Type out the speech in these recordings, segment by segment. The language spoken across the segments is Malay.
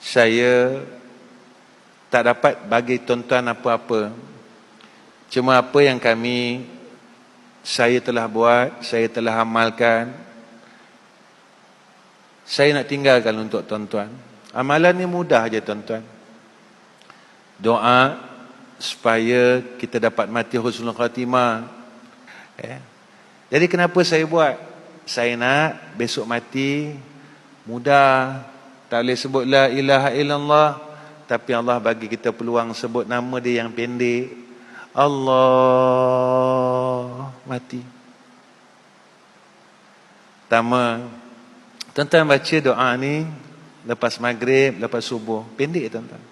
saya tak dapat bagi tuan-tuan apa-apa. Cuma apa yang saya telah buat, saya telah amalkan, saya nak tinggalkan untuk tuan-tuan. Amalan ni mudah aja tuan-tuan. Doa supaya kita dapat mati husnul khatimah. Jadi kenapa saya buat? Saya nak besok mati mudah. Tak boleh sebut la ilaha illallah, tapi Allah bagi kita peluang sebut nama dia yang pendek. Allah, mati. Pertama, tuan-tuan baca doa ni lepas maghrib, lepas subuh. Pendek tuan-tuan.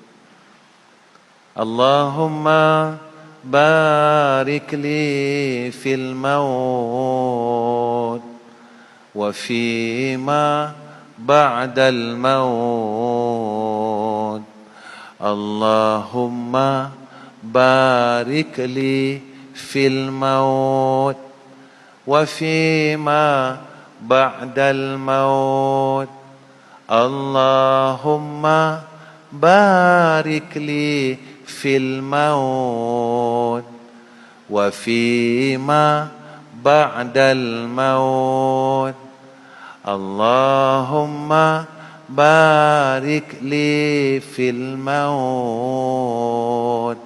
Allahumma barik li fil maut wa fima ba'dal maut. Allahumma barik li fil maut wa fima ba'dal maut. Allahumma barik li fil maut wa fima ba'dal maut. Allahumma barik li fil maut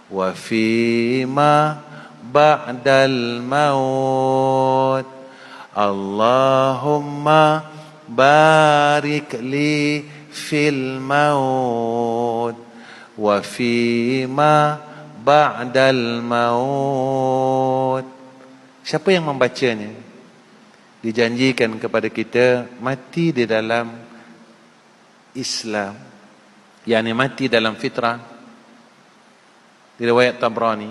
wa fima ba'dal maut. Allahumma barik li fil maut wa fima ba'dal maut. Siapa yang membacanya dijanjikan kepada kita mati di dalam Islam, yakni mati dalam fitrah. Di riwayat Tabrani,